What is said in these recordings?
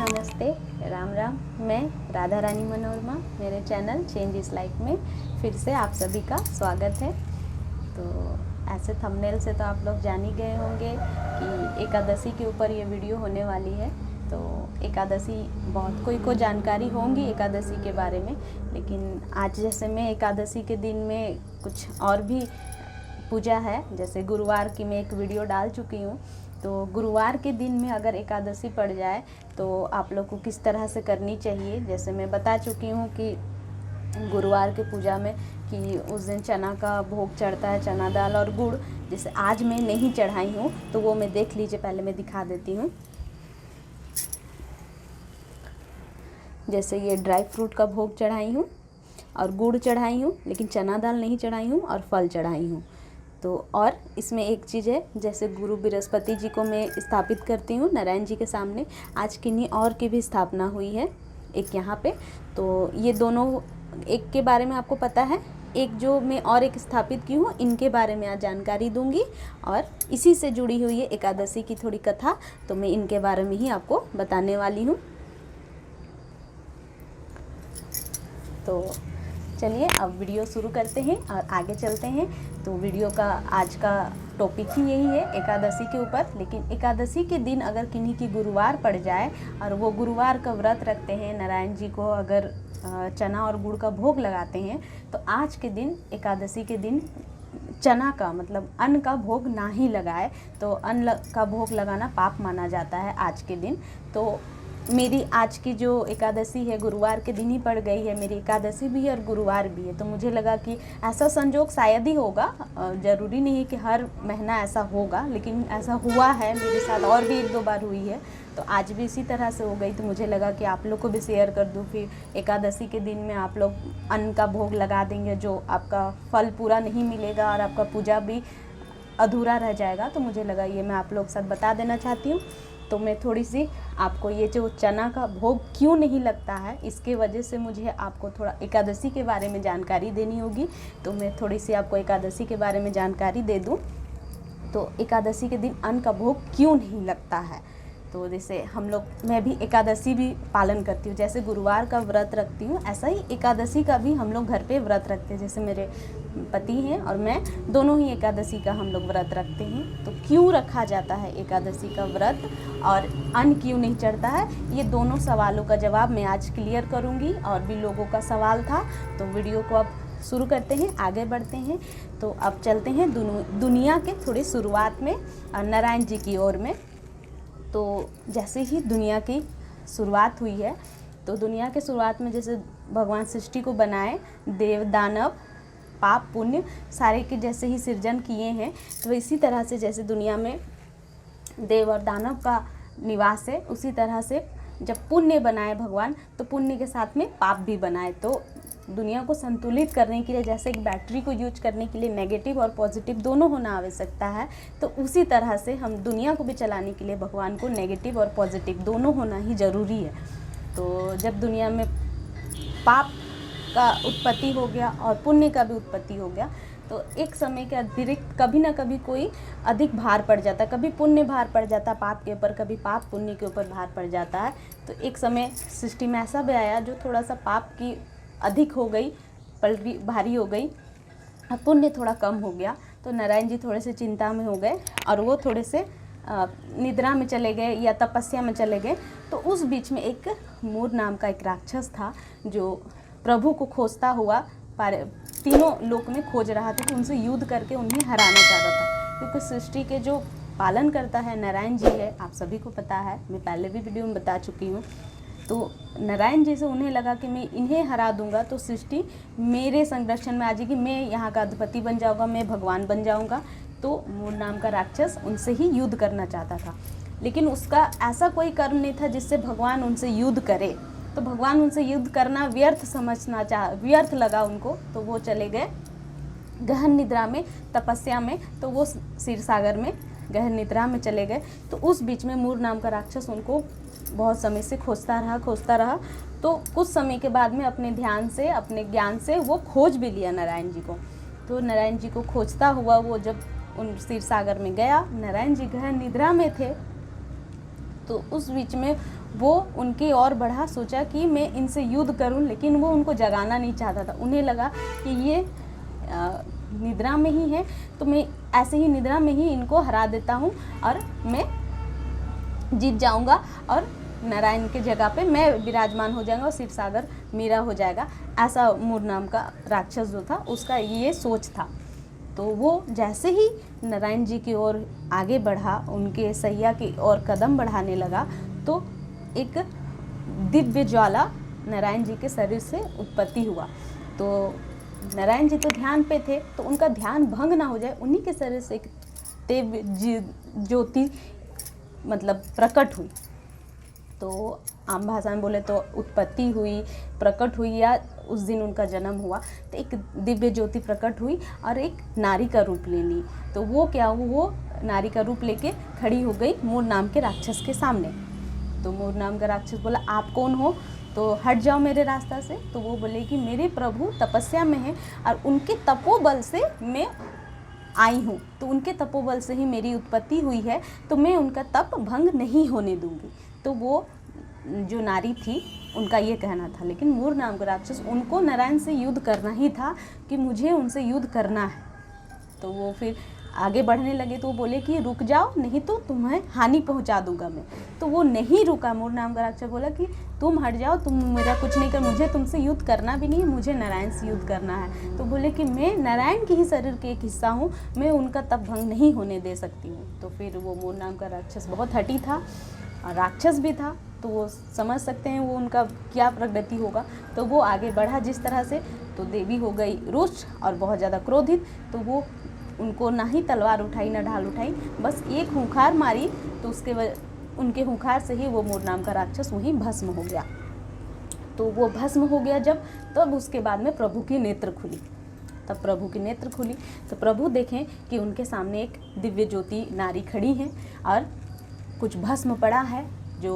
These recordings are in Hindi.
नमस्ते, राम राम। मैं राधा रानी मनोरमा, मेरे चैनल चेंज इस लाइफ में फिर से आप सभी का स्वागत है। तो ऐसे थंबनेल से तो आप लोग जान ही गए होंगे कि एकादशी के ऊपर ये वीडियो होने वाली है। तो एकादशी बहुत कोई को जानकारी होंगी एकादशी के बारे में, लेकिन आज जैसे मैं एकादशी के दिन में कुछ और भी पूजा है, जैसे गुरुवार की मैं एक वीडियो डाल चुकी हूँ। तो गुरुवार के दिन में अगर एकादशी पड़ जाए तो आप लोग को किस तरह से करनी चाहिए, जैसे मैं बता चुकी हूँ कि गुरुवार के पूजा में कि उस दिन चना का भोग चढ़ता है, चना दाल और गुड़। जैसे आज मैं नहीं चढ़ाई हूँ तो वो मैं देख लीजिए, पहले मैं दिखा देती हूँ। जैसे ये ड्राई फ्रूट का भोग चढ़ाई हूँ और गुड़ चढ़ाई हूँ, लेकिन चना दाल नहीं चढ़ाई हूँ और फल चढ़ाई हूँ। तो और इसमें एक चीज़ है, जैसे गुरु बृहस्पति जी को मैं स्थापित करती हूँ नारायण जी के सामने। आज किन्हीं और की भी स्थापना हुई है, एक यहाँ पे। तो ये दोनों, एक के बारे में आपको पता है, एक जो मैं और एक स्थापित की हूँ, इनके बारे में आज जानकारी दूंगी। और इसी से जुड़ी हुई है एकादशी की थोड़ी कथा, तो मैं इनके बारे में ही आपको बताने वाली हूँ। तो चलिए अब वीडियो शुरू करते हैं और आगे चलते हैं। तो वीडियो का आज का टॉपिक ही यही है, एकादशी के ऊपर। लेकिन एकादशी के दिन अगर किन्हीं की गुरुवार पड़ जाए और वो गुरुवार का व्रत रखते हैं, नारायण जी को अगर चना और गुड़ का भोग लगाते हैं, तो आज के दिन, एकादशी के दिन, चना का मतलब अन्न का भोग ना ही लगाए। तो अन्न का भोग लगाना पाप माना जाता है आज के दिन। तो मेरी आज की जो एकादशी है गुरुवार के दिन ही पड़ गई है, मेरी एकादशी भी है और गुरुवार भी है। तो मुझे लगा कि ऐसा संजोग शायद ही होगा, ज़रूरी नहीं है कि हर महीना ऐसा होगा, लेकिन ऐसा हुआ है मेरे साथ, और भी एक दो बार हुई है। तो आज भी इसी तरह से हो गई, तो मुझे लगा कि आप लोग को भी शेयर कर दूँ। फिर एकादशी के दिन में आप लोग अन्न का भोग लगा देंगे, जो आपका फल पूरा नहीं मिलेगा और आपका पूजा भी अधूरा रह जाएगा। तो मुझे लगा ये मैं आप लोग के साथ बता देना चाहती हूँ। तो मैं थोड़ी सी आपको ये जो चना का भोग क्यों नहीं लगता है, इसके वजह से मुझे आपको थोड़ा एकादशी के बारे में जानकारी देनी होगी। तो मैं थोड़ी सी आपको एकादशी के बारे में जानकारी दे दूं। तो एकादशी के दिन अन्न का भोग क्यों नहीं लगता है, तो जैसे हम लोग, मैं भी एकादशी भी पालन करती हूँ। जैसे गुरुवार का व्रत रखती हूँ, ऐसा ही एकादशी का भी हम लोग घर पे व्रत रखते हैं। जैसे मेरे पति हैं और मैं दोनों ही एकादशी का हम लोग व्रत रखते हैं। तो क्यों रखा जाता है एकादशी का व्रत और अन्न क्यों नहीं चढ़ता है, ये दोनों सवालों का जवाब मैं आज क्लियर करूँगी। और भी लोगों का सवाल था, तो वीडियो को अब शुरू करते हैं, आगे बढ़ते हैं। तो अब चलते हैं दुनिया के थोड़ी शुरुआत में नारायण जी की ओर में। तो जैसे ही दुनिया की शुरुआत हुई है, तो दुनिया के शुरुआत में जैसे भगवान सृष्टि को बनाए, देव दानव पाप पुण्य सारे के जैसे ही सृजन किए हैं, तो इसी तरह से जैसे दुनिया में देव और दानव का निवास है, उसी तरह से जब पुण्य बनाए भगवान, तो पुण्य के साथ में पाप भी बनाए। तो दुनिया को संतुलित करने के लिए, जैसे एक बैटरी को यूज करने के लिए नेगेटिव और पॉजिटिव दोनों होना आवश्यकता है, तो उसी तरह से हम दुनिया को भी चलाने के लिए भगवान को नेगेटिव और पॉजिटिव दोनों होना ही ज़रूरी है। तो जब दुनिया में पाप का उत्पत्ति हो गया और पुण्य का भी उत्पत्ति हो गया, तो एक समय के अतिरिक्त कभी ना कभी कोई अधिक भार पड़ जाता, कभी पुण्य भार पड़ जाता पाप के ऊपर, कभी पाप पुण्य के ऊपर भार पड़ जाता है। तो एक समय सृष्टि में ऐसा भी आया जो थोड़ा सा पाप की अधिक हो गई, पलटी भारी हो गई, और पुण्य थोड़ा कम हो गया। तो नारायण जी थोड़े से चिंता में हो गए और वो थोड़े से निद्रा में चले गए या तपस्या में चले गए। तो उस बीच में एक मूर नाम का एक राक्षस था, जो प्रभु को खोजता हुआ तीनों लोक में खोज रहा था कि उनसे युद्ध करके उन्हें हराना चाहता था। क्योंकि सृष्टि के जो पालन करता है नारायण जी है, आप सभी को पता है, मैं पहले भी वीडियो में बता चुकी हूँ। तो नारायण जी से उन्हें लगा कि मैं इन्हें हरा दूंगा तो सृष्टि मेरे संरक्षण में आ जाएगी, मैं यहाँ का अधिपति बन जाऊँगा, मैं भगवान बन जाऊँगा। तो मूर नाम का राक्षस उनसे ही युद्ध करना चाहता था, लेकिन उसका ऐसा कोई कर्म नहीं था जिससे भगवान उनसे युद्ध करे। तो भगवान उनसे युद्ध करना व्यर्थ लगा उनको। तो वो चले गए गहन निद्रा में, तपस्या में। तो वो क्षीर सागर में गहन निद्रा में चले गए। तो उस बीच में मूर नाम का राक्षस उनको बहुत समय से खोजता रहा। तो कुछ समय के बाद में अपने ध्यान से, अपने ज्ञान से वो खोज भी लिया नारायण जी को। तो नारायण जी को खोजता हुआ वो जब उन क्षीर सागर में गया, नारायण जी गहन निद्रा में थे। तो उस बीच में वो उनकी ओर बढ़ा, सोचा कि मैं इनसे युद्ध करूं, लेकिन वो उनको जगाना नहीं चाहता था। उन्हें लगा कि ये निद्रा में ही है, तो मैं ऐसे ही निद्रा में ही इनको हरा देता हूं और मैं जीत जाऊंगा और नारायण के जगह पे मैं विराजमान हो जाऊंगा और शिव सागर मेरा हो जाएगा। ऐसा मूर नाम का राक्षस जो था उसका ये सोच था। तो वो जैसे ही नारायण जी की ओर आगे बढ़ा, उनके सैया की ओर कदम बढ़ाने लगा, तो एक दिव्य ज्वाला नारायण जी के शरीर से उत्पत्ति हुआ। तो नारायण जी तो ध्यान पे थे, तो उनका ध्यान भंग ना हो जाए, उन्हीं के शरीर से एक दिव्य ज्योति मतलब प्रकट हुई। तो आम भाषा में बोले तो उत्पत्ति हुई, प्रकट हुई, या उस दिन उनका जन्म हुआ। तो एक दिव्य ज्योति प्रकट हुई और एक नारी का रूप ले ली। तो वो क्या हुआ, वो नारी का रूप लेके खड़ी हो गई मूर नाम के राक्षस के सामने। तो मूर नाम का राक्षस बोला, आप कौन हो, तो हट जाओ मेरे रास्ता से। तो वो बोले कि मेरे प्रभु तपस्या में हैं और उनके तपोबल से मैं आई हूँ, तो उनके तपोबल से ही मेरी उत्पत्ति हुई है, तो मैं उनका तप भंग नहीं होने दूंगी। तो वो जो नारी थी उनका ये कहना था, लेकिन मूर नाम का राक्षस, उनको नारायण से युद्ध करना ही था कि मुझे उनसे युद्ध करना है। तो वो फिर आगे बढ़ने लगे। तो वो बोले कि रुक जाओ, नहीं तो तुम्हें हानि पहुंचा दूंगा मैं। तो वो नहीं रुका। मूर नाम का राक्षस बोला कि तुम हट जाओ, तुम मेरा कुछ नहीं कर, मुझे तुमसे युद्ध करना भी नहीं है, मुझे नारायण से युद्ध करना है। तो बोले कि मैं नारायण के ही शरीर के एक हिस्सा हूँ, मैं उनका तप भंग नहीं होने दे सकती हूँ। तो फिर वो मूर नाम का राक्षस बहुत हठी था और राक्षस भी था, तो वो समझ सकते हैं वो उनका क्या प्रगति होगा। तो वो आगे बढ़ा जिस तरह से, तो देवी हो गई रुष्ट और बहुत ज़्यादा क्रोधित। तो वो उनको ना ही तलवार उठाई ना ढाल उठाई, बस एक हुंकार मारी, तो उनके हुंकार से ही वो मूर नाम का राक्षस वहीं भस्म हो गया। तो वो भस्म हो गया जब, तब उसके बाद में प्रभु की नेत्र खुली। तब प्रभु की नेत्र खुली तो प्रभु देखें कि उनके सामने एक दिव्य ज्योति नारी खड़ी है और कुछ भस्म पड़ा है, जो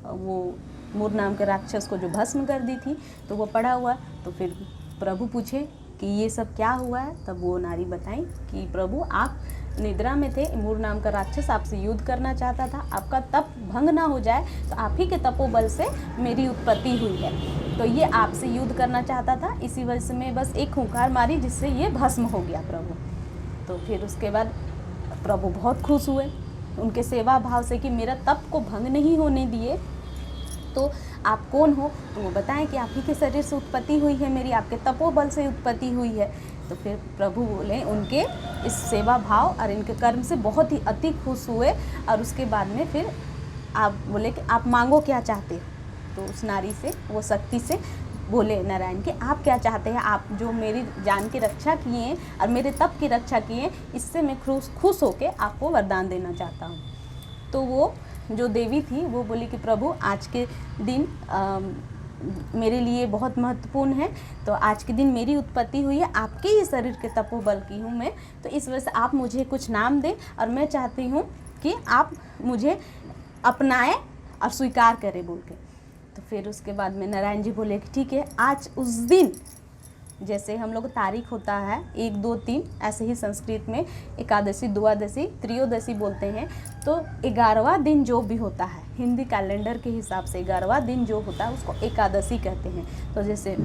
वो मूर नाम के राक्षस को जो भस्म कर दी थी, तो वो पड़ा हुआ। तो फिर प्रभु पूछे कि ये सब क्या हुआ है। तब वो नारी बताई कि प्रभु आप निद्रा में थे, मूर नाम का राक्षस आपसे युद्ध करना चाहता था, आपका तप भंग ना हो जाए, तो आप ही के तपोबल से मेरी उत्पत्ति हुई है। तो ये आपसे युद्ध करना चाहता था, इसी वजह से मैं बस एक हुंकार मारी जिससे ये भस्म हो गया प्रभु। तो फिर उसके बाद प्रभु बहुत खुश हुए उनके सेवा भाव से कि मेरा तप को भंग नहीं होने दिए। तो आप कौन हो, तो वो बताएं कि आप ही के शरीर से उत्पत्ति हुई है मेरी, आपके तपोबल से उत्पत्ति हुई है। तो फिर प्रभु बोले उनके इस सेवा भाव और इनके कर्म से बहुत ही अति खुश हुए। और उसके बाद में फिर आप बोले कि आप मांगो क्या चाहते हो। तो उस नारी से, वो शक्ति से बोले नारायण कि आप क्या चाहते हैं, आप जो मेरी जान की रक्षा किए हैं और मेरे तप की रक्षा किए हैं, इससे मैं खुश होकर आपको वरदान देना चाहता हूँ। तो वो जो देवी थी वो बोली कि प्रभु आज के दिन मेरे लिए बहुत महत्वपूर्ण है, तो आज के दिन मेरी उत्पत्ति हुई है, आपके ही शरीर के तपोबल की हूँ मैं, तो इस वजह से आप मुझे कुछ नाम दें और मैं चाहती हूँ कि आप मुझे अपनाएं और स्वीकार करें बोल के। तो फिर उसके बाद में नारायण जी बोले कि ठीक है, आज उस दिन, जैसे हम लोग तारीख होता है 1, 2, 3, ऐसे ही संस्कृत में एकादशी, द्वादशी, त्रयोदशी बोलते हैं। तो 11वां दिन जो भी होता है हिंदी कैलेंडर के हिसाब से 11वां दिन जो होता है उसको एकादशी कहते हैं। तो जैसे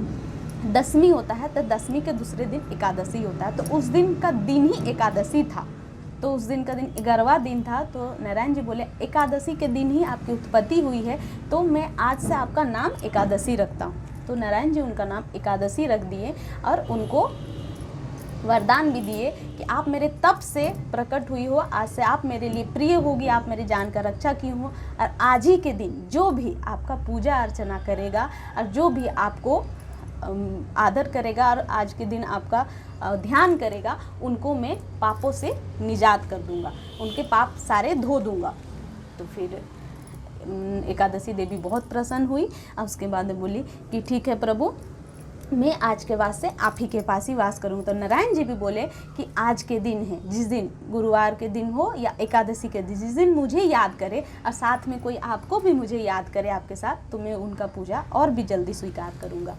दशमी होता है तो दशमी के दूसरे दिन एकादशी होता है, तो उस दिन का दिन ही एकादशी था। तो उस दिन का दिन 11वां दिन था। तो नारायण जी बोले एकादशी के दिन ही आपकी उत्पत्ति हुई है, तो मैं आज से आपका नाम एकादशी रखता हूँ। तो नारायण जी उनका नाम एकादशी रख दिए और उनको वरदान भी दिए कि आप मेरे तप से प्रकट हुई हो, आज से आप मेरे लिए प्रिय होगी, आप मेरी जान का रक्षा की हो, और आज ही के दिन जो भी आपका पूजा अर्चना करेगा और जो भी आपको आदर करेगा और आज के दिन आपका ध्यान करेगा, उनको मैं पापों से निजात कर दूंगा, उनके पाप सारे धो दूंगा। तो फिर एकादशी देवी बहुत प्रसन्न हुई और उसके बाद बोली कि ठीक है प्रभु, मैं आज के वास्ते आप ही के पास ही वास करूँ। तो नारायण जी भी बोले कि आज के दिन है, जिस दिन गुरुवार के दिन हो या एकादशी के दिन, जिस दिन मुझे याद करे और साथ में कोई आपको भी मुझे याद करे आपके साथ, तो मैं उनका पूजा और भी जल्दी स्वीकार करूँगा।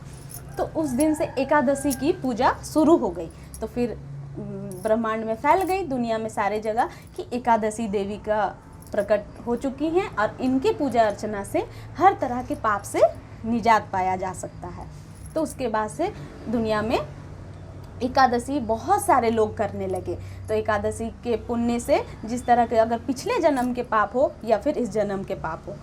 तो उस दिन से एकादशी की पूजा शुरू हो गई। तो फिर ब्रह्मांड में फैल गई, दुनिया में सारे जगह कि एकादशी देवी का प्रकट हो चुकी हैं और इनके पूजा अर्चना से हर तरह के पाप से निजात पाया जा सकता है। तो उसके बाद से दुनिया में एकादशी बहुत सारे लोग करने लगे। तो एकादशी के पुण्य से जिस तरह के अगर पिछले जन्म के पाप हो या फिर इस जन्म के पाप हो,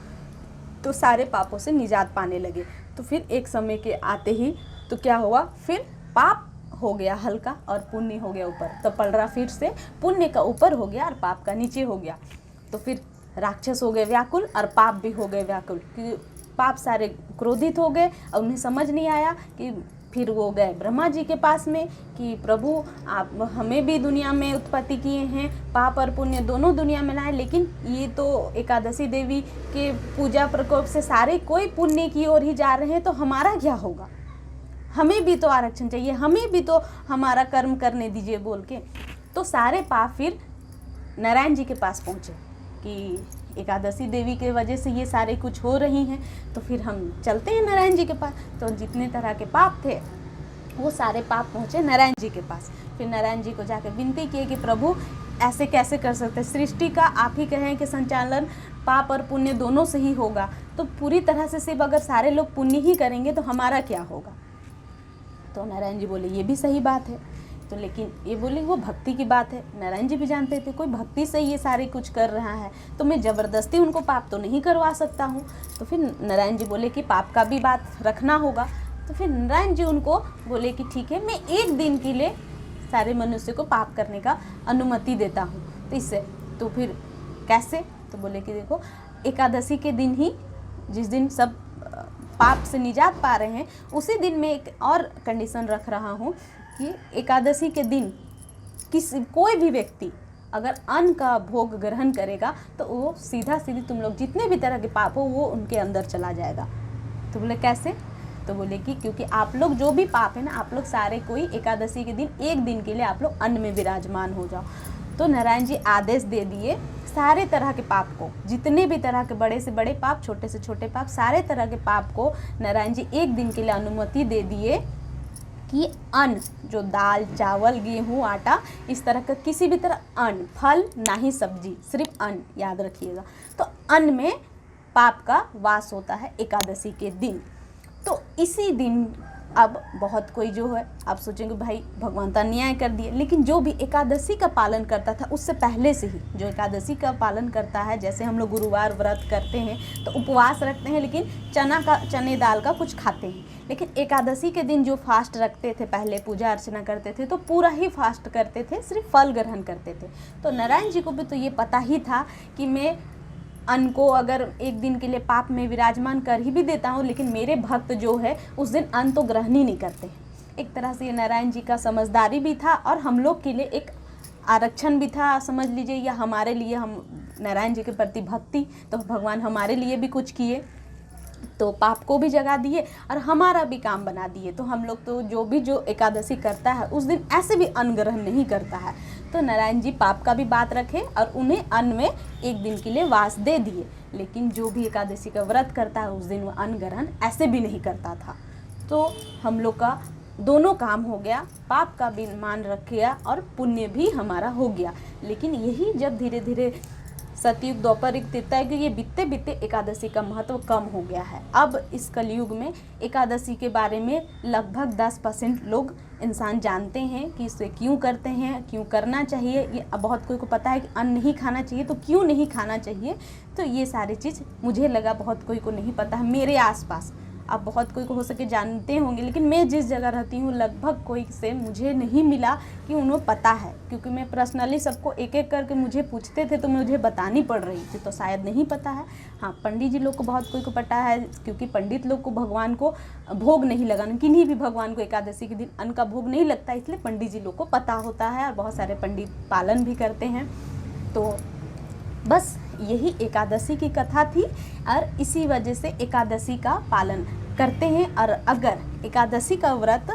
तो सारे पापों से निजात पाने लगे। तो फिर एक समय के आते ही तो क्या हुआ, फिर पाप हो गया हल्का और पुण्य हो गया ऊपर। तो पलड़ा फिर से पुण्य का ऊपर हो गया और पाप का नीचे हो गया। तो फिर राक्षस हो गए व्याकुल और पाप भी हो गए व्याकुल, कि पाप सारे क्रोधित हो गए और उन्हें समझ नहीं आया कि फिर वो गए ब्रह्मा जी के पास में कि प्रभु आप हमें भी दुनिया में उत्पत्ति किए हैं, पाप और पुण्य दोनों दुनिया में लाए, लेकिन ये तो एकादशी देवी के पूजा प्रकोप से सारे कोई पुण्य की ओर ही जा रहे हैं, तो हमारा क्या होगा, हमें भी तो आरक्षण चाहिए, हमें भी तो हमारा कर्म करने दीजिए बोल के। तो सारे पाप फिर नारायण जी के पास पहुँचे कि एकादशी देवी के वजह से ये सारे कुछ हो रही हैं, तो फिर हम चलते हैं नारायण जी के पास। तो जितने तरह के पाप थे वो सारे पाप पहुँचे नारायण जी के पास। फिर नारायण जी को जाकर विनती किए कि प्रभु ऐसे कैसे कर सकते, सृष्टि का आप ही कहें कि संचालन पाप और पुण्य दोनों से ही होगा, तो पूरी तरह से सिर्फ अगर सारे लोग पुण्य ही करेंगे तो हमारा क्या होगा। तो नारायण जी बोले ये भी सही बात है। तो लेकिन ये बोले वो भक्ति की बात है, नारायण जी भी जानते थे कोई भक्ति से ये सारे कुछ कर रहा है, तो मैं ज़बरदस्ती उनको पाप तो नहीं करवा सकता हूँ। तो फिर नारायण जी बोले कि पाप का भी बात रखना होगा। तो फिर नारायण जी उनको बोले कि ठीक है, मैं एक दिन के लिए सारे मनुष्य को पाप करने का अनुमति देता हूँ। तो इससे तो फिर कैसे, तो बोले कि देखो एकादशी के दिन ही, जिस दिन सब पाप से निजात पा रहे हैं, उसी दिन मैं एक और कंडीशन रख रहा हूँ कि एकादशी के दिन कोई भी व्यक्ति अगर अन्न का भोग ग्रहण करेगा तो वो सीधा सीधी तुम लोग जितने भी तरह के पाप हो वो उनके अंदर चला जाएगा। तो बोले कैसे, तो बोले कि क्योंकि आप लोग जो भी पाप है ना, आप लोग सारे कोई एकादशी के दिन एक दिन के लिए आप लोग अन्न में विराजमान हो जाओ। तो नारायण जी आदेश दे दिए सारे तरह के पाप को, जितने भी तरह के बड़े से बड़े पाप, छोटे से छोटे पाप, सारे तरह के पाप को नारायण जी एक दिन के लिए अनुमति दे दिए कि अन्न, जो दाल चावल गेहूँ आटा, इस तरह का किसी भी तरह अन्न, फल ना ही सब्जी, सिर्फ अन्न, याद रखिएगा। तो अन्न में पाप का वास होता है एकादशी के दिन। तो इसी दिन अब बहुत कोई जो है, आप सोचेंगे भाई भगवान तो अन्याय कर दिए, लेकिन जो भी एकादशी का पालन करता था उससे पहले से ही, जो एकादशी का पालन करता है, जैसे हम लोग गुरुवार व्रत करते हैं तो उपवास रखते हैं, लेकिन चने दाल का कुछ खाते हैं, लेकिन एकादशी के दिन जो फास्ट रखते थे, पहले पूजा अर्चना करते थे तो पूरा ही फास्ट करते थे, सिर्फ फल ग्रहण करते थे। तो नारायण जी को भी तो ये पता ही था कि मैं अन्न को अगर एक दिन के लिए पाप में विराजमान कर ही भी देता हूँ, लेकिन मेरे भक्त जो है उस दिन अन्न तो ग्रहण ही नहीं करते हैं। एक तरह से ये नारायण जी का समझदारी भी था और हम लोग के लिए एक आरक्षण भी था, समझ लीजिए, या हमारे लिए, हम नारायण जी के प्रति भक्ति, तो भगवान हमारे लिए भी कुछ किए, तो पाप को भी जगा दिए और हमारा भी काम बना दिए। तो हम लोग तो जो एकादशी करता है उस दिन ऐसे भी अन्न ग्रहण नहीं करता है। तो नारायण जी पाप का भी बात रखे और उन्हें अन्न में एक दिन के लिए वास दे दिए, लेकिन जो भी एकादशी का व्रत करता है उस दिन वो अन्न ग्रहण ऐसे भी नहीं करता था। तो हम लोग का दोनों काम हो गया, पाप का भी मान रखा और पुण्य भी हमारा हो गया। लेकिन यही जब धीरे धीरे सतयुग, द्वापर युग, त्रेता युग, ये बीतते बीतते एकादशी का महत्व कम हो गया है। अब इस कलयुग में एकादशी के बारे में लगभग 10% लोग इंसान जानते हैं कि इसे क्यों करते हैं, क्यों करना चाहिए। ये बहुत कोई को पता है कि अन्न नहीं खाना चाहिए, तो क्यों नहीं खाना चाहिए। तो ये सारी चीज़ मुझे लगा बहुत कोई को नहीं पता है मेरे आसपास। आप बहुत कोई को हो सके जानते होंगे, लेकिन मैं जिस जगह रहती हूँ लगभग कोई से मुझे नहीं मिला कि उन्हें पता है, क्योंकि मैं पर्सनली सबको एक एक करके मुझे पूछते थे तो मुझे बतानी पड़ रही थी, तो शायद नहीं पता है। हाँ, पंडित जी लोग को बहुत कोई को पता है, क्योंकि पंडित लोग को भगवान को भोग नहीं लगाना, किन्हीं भी भगवान को एकादशी के दिन अन्न का भोग नहीं लगता, इसलिए पंडित जी लोग को पता होता है और बहुत सारे पंडित पालन भी करते हैं। तो बस यही एकादशी की कथा थी और इसी वजह से एकादशी का पालन करते हैं। और अगर एकादशी का व्रत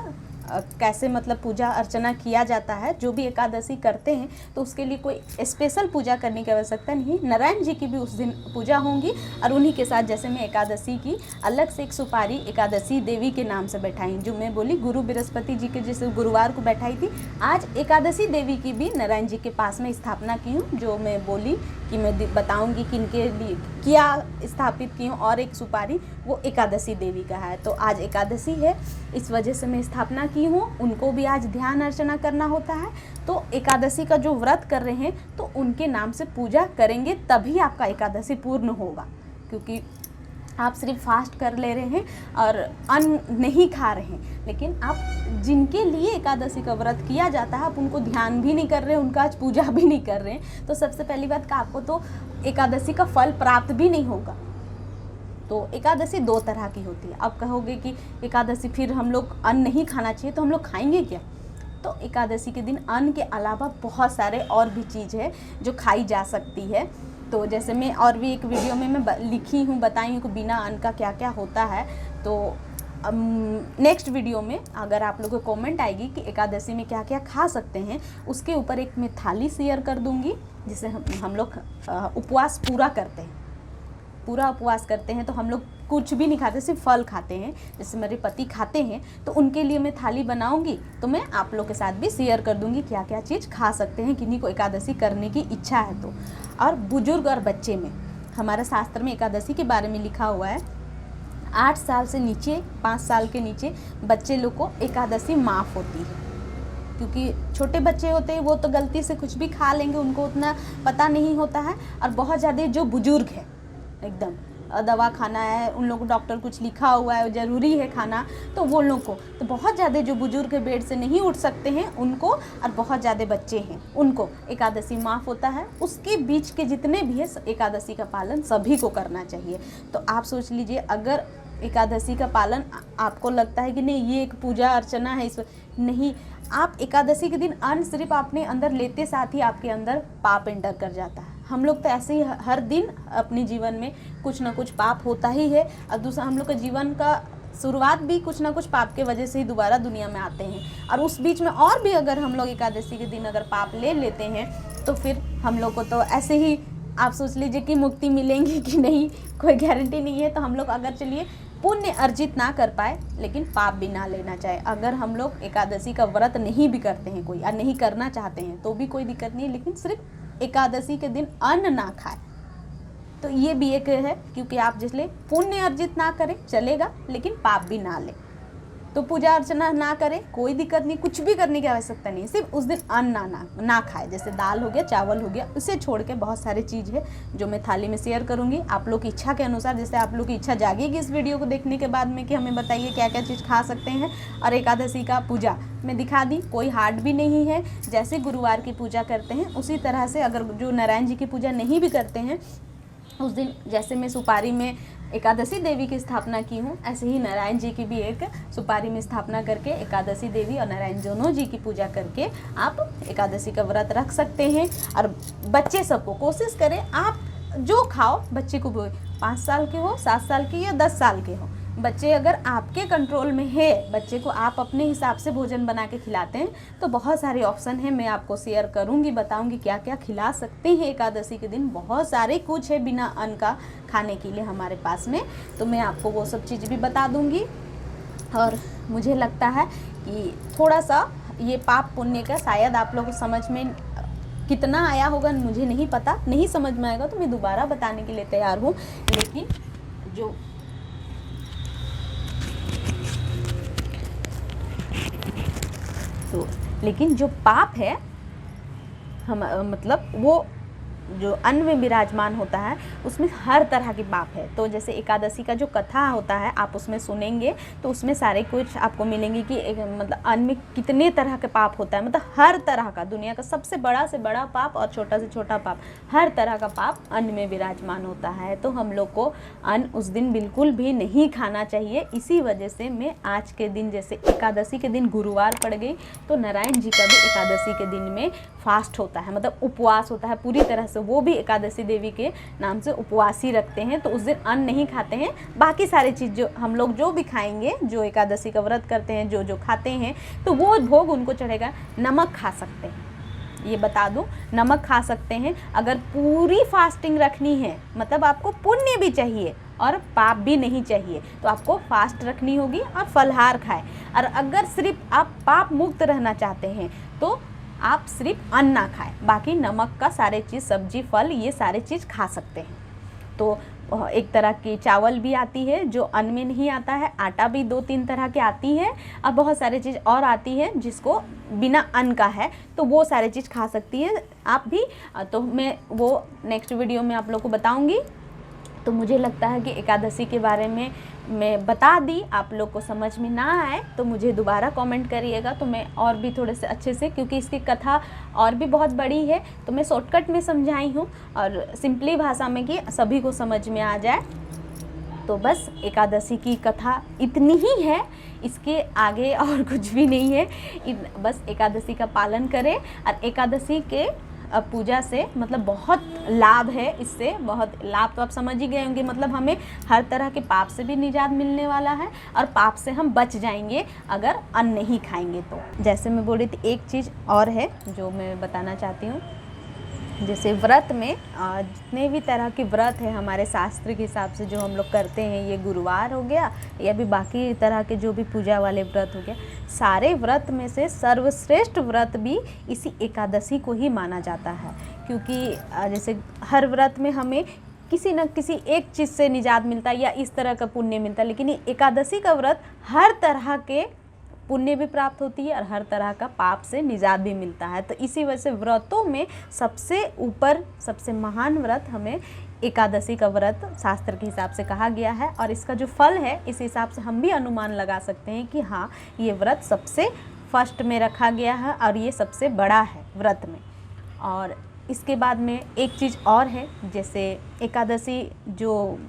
कैसे मतलब पूजा अर्चना किया जाता है। जो भी एकादशी करते हैं तो उसके लिए कोई स्पेशल पूजा करने की आवश्यकता नहीं, नारायण जी की भी उस दिन पूजा होंगी। और उन्हीं के साथ जैसे मैं एकादशी की अलग से एक सुपारी एकादशी देवी के नाम से बैठाई, जो मैं बोली गुरु बृहस्पति जी के जैसे गुरुवार को बैठाई थी, आज एकादशी देवी की भी नारायण जी के पास में स्थापना की हूँ, जो मैं बोली कि मैं बताऊंगी किनके लिए क्या स्थापित की हूँ। और एक सुपारी वो एकादशी देवी का है। तो आज एकादशी है, इस वजह से मैं स्थापना की हूँ। उनको भी आज ध्यान अर्चना करना होता है, तो एकादशी का जो व्रत कर रहे हैं तो उनके नाम से पूजा करेंगे, तभी आपका एकादशी पूर्ण होगा। क्योंकि आप सिर्फ फास्ट कर ले रहे हैं और अन्न नहीं खा रहे हैं, लेकिन आप जिनके लिए एकादशी का व्रत किया जाता है आप उनको ध्यान भी नहीं कर रहे हैं, उनका आज पूजा भी नहीं कर रहे हैं। तो सबसे पहली बात का आपको तो एकादशी का फल प्राप्त भी नहीं होगा। तो एकादशी दो तरह की होती है। अब कहोगे कि एकादशी फिर हम लोग अन्न नहीं खाना चाहिए, तो हम लोग खाएंगे क्या? तो एकादशी के दिन अन्न के अलावा बहुत सारे और भी चीज़ है जो खाई जा सकती है। तो जैसे मैं और भी एक वीडियो में मैं लिखी हूँ, बताई हूँ कि बिना अन्न का क्या क्या होता है। तो नेक्स्ट वीडियो में अगर आप लोगों को कमेंट आएगी कि एकादशी में क्या क्या खा सकते हैं, उसके ऊपर एक मैं थाली शेयर कर दूँगी, जिसे हम लोग उपवास पूरा करते हैं। पूरा उपवास करते हैं तो हम लोग कुछ भी नहीं खाते, सिर्फ फल खाते हैं। जैसे मेरे पति खाते हैं, तो उनके लिए मैं थाली बनाऊंगी, तो मैं आप लोग के साथ भी शेयर कर दूंगी क्या क्या चीज़ खा सकते हैं किन्हीं को एकादशी करने की इच्छा है तो। और बुजुर्ग और बच्चे में हमारे शास्त्र में एकादशी के बारे में लिखा हुआ है, 8 साल से नीचे, 5 साल के नीचे बच्चे लोग को एकादशी माफ़ होती है। क्योंकि छोटे बच्चे होते हैं वो तो गलती से कुछ भी खा लेंगे, उनको उतना पता नहीं होता है। और बहुत ज़्यादा जो बुजुर्ग है, एकदम दवा खाना है, उन लोगों को डॉक्टर कुछ लिखा हुआ है ज़रूरी है खाना, तो वो लोग को तो बहुत ज़्यादा जो बुजुर्ग बेड से नहीं उठ सकते हैं उनको, और बहुत ज़्यादा बच्चे हैं उनको एकादशी माफ़ होता है। उसके बीच के जितने भी है एकादशी का पालन सभी को करना चाहिए। तो आप सोच लीजिए, अगर एकादशी का पालन आपको लगता है कि नहीं ये एक पूजा अर्चना है, इस नहीं, आप एकादशी के दिन अन्न सिर्फ अपने अंदर लेते साथ ही आपके अंदर पाप एंटर कर जाता है। हम लोग तो ऐसे ही हर दिन अपने जीवन में कुछ ना कुछ पाप होता ही है। और दूसरा, हम लोग का जीवन का शुरुआत भी कुछ ना कुछ पाप के वजह से ही दोबारा दुनिया में आते हैं। और उस बीच में और भी अगर हम लोग एकादशी के दिन अगर पाप ले लेते हैं तो फिर हम लोग को तो ऐसे ही आप सोच लीजिए कि मुक्ति मिलेंगी कि नहीं, कोई गारंटी नहीं है। तो हम लोग अगर चलिए पुण्य अर्जित ना कर पाए, लेकिन पाप भी ना लेना चाहे। अगर हम लोग एकादशी का व्रत नहीं भी करते हैं कोई, या नहीं करना चाहते हैं, तो भी कोई दिक्कत नहीं है, लेकिन सिर्फ एकादशी के दिन अन्न ना खाए, तो ये भी एक है। क्योंकि आप जिसलिए पुण्य अर्जित ना करें चलेगा, लेकिन पाप भी ना लें। तो पूजा अर्चना ना करें, कोई दिक्कत नहीं, कुछ भी करने की आवश्यकता नहीं, सिर्फ उस दिन अन्न ना खाए। जैसे दाल हो गया, चावल हो गया, उसे छोड़ के बहुत सारी चीज़ है जो मैं थाली में शेयर करूंगी आप लोग की इच्छा के अनुसार। जैसे आप लोग की इच्छा जागेगी इस वीडियो को देखने के बाद में कि हमें बताइए क्या क्या चीज़ खा सकते हैं। और एकादशी का पूजा मैं दिखा दी, कोई हार्ड भी नहीं है। जैसे गुरुवार की पूजा करते हैं उसी तरह से, अगर जो नारायण जी की पूजा नहीं भी करते हैं उस दिन, जैसे मैं सुपारी में एकादशी देवी की स्थापना की हूँ, ऐसे ही नारायण जी की भी एक सुपारी में स्थापना करके एकादशी देवी और नारायण दोनों जी की पूजा करके आप एकादशी का व्रत रख सकते हैं। और बच्चे सबको कोशिश करें, आप जो खाओ, बच्चे को 5 साल के हो, 7 साल के या 10 साल के हो, बच्चे अगर आपके कंट्रोल में है, बच्चे को आप अपने हिसाब से भोजन बना के खिलाते हैं, तो बहुत सारे ऑप्शन हैं, मैं आपको शेयर करूंगी, बताऊंगी क्या क्या खिला सकते हैं एकादशी के दिन। बहुत सारे कुछ है बिना अन्न का खाने के लिए हमारे पास में, तो मैं आपको वो सब चीज़ भी बता दूंगी। और मुझे लगता है कि थोड़ा सा ये पाप पुण्य का शायद आप लोग समझ में कितना आया होगा मुझे नहीं पता, नहीं समझ में आएगा तो मैं दोबारा बताने के लिए तैयार हूँ। लेकिन जो पाप है हम मतलब वो जो अन्न में विराजमान होता है उसमें हर तरह की पाप है। तो जैसे एकादशी का जो कथा होता है आप उसमें सुनेंगे तो उसमें सारे कुछ आपको मिलेंगे कि मतलब अन्न में कितने तरह के पाप होता है, मतलब हर तरह का, दुनिया का सबसे बड़ा से बड़ा पाप और छोटा से छोटा पाप, हर तरह का पाप अन्न में विराजमान होता है। तो हम लोग को अन्न उस दिन बिल्कुल भी नहीं खाना चाहिए। इसी वजह से मैं आज के दिन, जैसे एकादशी के दिन गुरुवार पड़ गई, तो नारायण जी का भी एकादशी के दिन में फास्ट होता है, मतलब उपवास होता है, पूरी तरह उपवास, वो भी एकादशी देवी के नाम से उपवास ही रखते हैं। तो उस दिन अन्न नहीं खाते हैं, बाकी सारे चीज़ जो हम लोग जो भी खाएंगे, जो एकादशी का व्रत करते हैं, जो जो खाते हैं, तो वो भोग उनको चढ़ेगा। नमक खा सकते हैं, ये बता दूं, नमक खा सकते हैं। अगर पूरी फास्टिंग रखनी है, मतलब आपको पुण्य भी चाहिए और पाप भी नहीं चाहिए, तो आपको फास्ट रखनी होगी और फलहार खाएं। और अगर सिर्फ आप पाप मुक्त रहना चाहते हैं तो आप सिर्फ अन्न ना खाएं, बाकी नमक का सारे चीज़, सब्जी, फल, ये सारे चीज़ खा सकते हैं। तो एक तरह की चावल भी आती है जो अन्न में नहीं आता है, आटा भी 2-3 तरह के आती है, और बहुत सारी चीज़ और आती है जिसको बिना अन्न का है, तो वो सारे चीज़ खा सकती है आप भी। तो मैं वो नेक्स्ट वीडियो में आप लोग को बताऊंगी। तो मुझे लगता है कि एकादशी के बारे में मैं बता दी, आप लोग को समझ में ना आए तो मुझे दोबारा कमेंट करिएगा, तो मैं और भी थोड़े से अच्छे से, क्योंकि इसकी कथा और भी बहुत बड़ी है, तो मैं शॉर्टकट में समझाई हूँ और सिंपली भाषा में कि सभी को समझ में आ जाए। तो बस एकादशी की कथा इतनी ही है, इसके आगे और कुछ भी नहीं है। बस एकादशी का पालन करें, और एकादशी के पूजा से मतलब बहुत लाभ है, इससे बहुत लाभ तो आप समझ ही गए होंगे। मतलब हमें हर तरह के पाप से भी निजात मिलने वाला है, और पाप से हम बच जाएंगे अगर अन्न नहीं खाएंगे तो। जैसे मैं बोल रही थी, एक चीज़ और है जो मैं बताना चाहती हूँ। जैसे व्रत में जितने भी तरह के व्रत है हमारे शास्त्र के हिसाब से जो हम लोग करते हैं, ये गुरुवार हो गया या भी बाकी तरह के जो भी पूजा वाले व्रत हो गया, सारे व्रत में से सर्वश्रेष्ठ व्रत भी इसी एकादशी को ही माना जाता है। क्योंकि जैसे हर व्रत में हमें किसी न किसी एक चीज़ से निजात मिलता है या इस तरह का पुण्य मिलता है, लेकिन ये एकादशी का व्रत हर तरह के पुण्य भी प्राप्त होती है और हर तरह का पाप से निजात भी मिलता है। तो इसी वजह से व्रतों में सबसे ऊपर, सबसे महान व्रत हमें एकादशी का व्रत शास्त्र के हिसाब से कहा गया है। और इसका जो फल है, इस हिसाब से हम भी अनुमान लगा सकते हैं कि हाँ, ये व्रत सबसे फर्स्ट में रखा गया है और ये सबसे बड़ा है व्रत में। और इसके बाद में एक चीज़ और है, जैसे एकादशी जो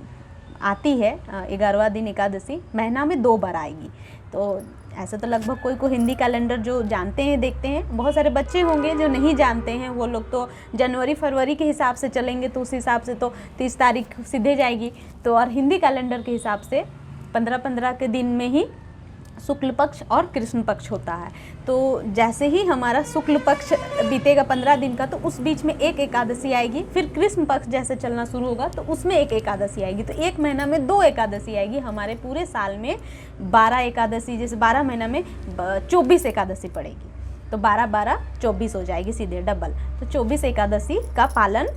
आती है 11वां दिन एकादशी महीना में 2 बार आएगी। तो ऐसा तो लगभग कोई को हिंदी कैलेंडर जो जानते हैं, देखते हैं, बहुत सारे बच्चे होंगे जो नहीं जानते हैं, वो लोग तो जनवरी फरवरी के हिसाब से चलेंगे, तो उस हिसाब से तो 30 तारीख सीधे जाएगी। तो और हिंदी कैलेंडर के हिसाब से 15-15 के दिन में ही शुक्ल पक्ष और कृष्ण पक्ष होता है। तो जैसे ही हमारा शुक्ल पक्ष बीतेगा 15 दिन का, तो उस बीच में एक एकादशी आएगी, फिर कृष्ण पक्ष जैसे चलना शुरू होगा तो उसमें एक एकादशी आएगी। तो एक महीना में 2 एकादशी आएगी। हमारे पूरे साल में 12 एकादशी, जैसे 12 महीना में 24 एकादशी पड़ेगी, तो 12-12 24 हो जाएगी, सीधे डबल। तो 24 एकादशी का पालन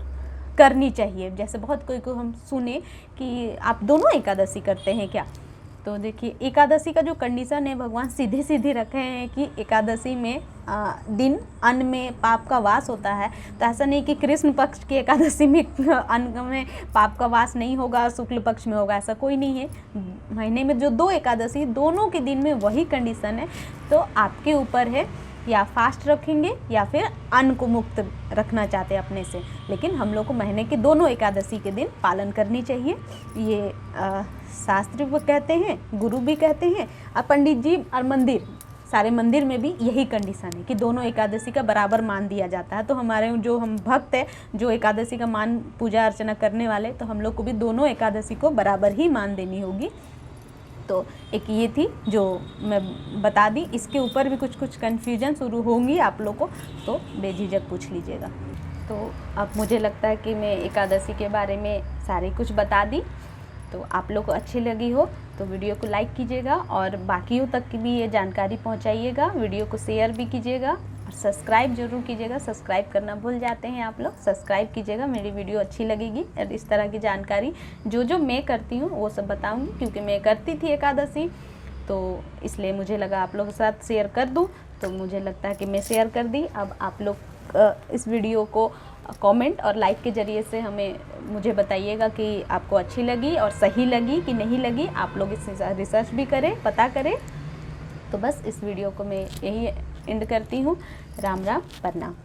करनी चाहिए। जैसे बहुत कोई को हम सुने कि आप दोनों एकादशी करते हैं क्या, तो देखिए एकादशी का जो कंडीशन है भगवान सीधे सीधे रखे हैं कि एकादशी में दिन अन्न में पाप का वास होता है। तो ऐसा नहीं कि कृष्ण पक्ष की एकादशी में अन्न में पाप का वास नहीं होगा, शुक्ल पक्ष में होगा, ऐसा कोई नहीं है। महीने में जो 2 एकादशी, दोनों के दिन में वही कंडीशन है। तो आपके ऊपर है, या फास्ट रखेंगे या फिर अन्न को मुक्त रखना चाहते हैं अपने से, लेकिन हम लोग को महीने के दोनों एकादशी के दिन पालन करनी चाहिए। ये शास्त्र भी कहते हैं, गुरु भी कहते हैं, और पंडित जी और मंदिर, सारे मंदिर में भी यही कंडीशन है कि दोनों एकादशी का बराबर मान दिया जाता है। तो हमारे जो हम भक्त हैं, जो एकादशी का मान पूजा अर्चना करने वाले, तो हम लोग को भी दोनों एकादशी को बराबर ही मान देनी होगी। तो एक ये थी जो मैं बता दी। इसके ऊपर भी कुछ कन्फ्यूजन शुरू होंगी आप लोग को, तो बेझिझक पूछ लीजिएगा। तो अब मुझे लगता है कि मैं एकादशी के बारे में सारी कुछ बता दी। तो आप लोग को अच्छी लगी हो तो वीडियो को लाइक कीजिएगा और बाकियों तक की भी ये जानकारी पहुंचाइएगा। वीडियो को शेयर भी कीजिएगा और सब्सक्राइब जरूर कीजिएगा। सब्सक्राइब करना भूल जाते हैं आप लोग, सब्सक्राइब कीजिएगा। मेरी वीडियो अच्छी लगेगी और इस तरह की जानकारी जो मैं करती हूँ वो सब बताऊँगी, क्योंकि मैं करती थी एकादशी, तो इसलिए मुझे लगा आप लोगों के साथ शेयर कर दूँ। तो मुझे लगता है कि मैं शेयर कर दी। अब आप लोग इस वीडियो को कमेंट और लाइक के ज़रिए से मुझे बताइएगा कि आपको अच्छी लगी और सही लगी कि नहीं लगी। आप लोग इससे रिसर्च भी करें, पता करें। तो बस इस वीडियो को मैं यही एंड करती हूँ। राम राम, प्रणाम।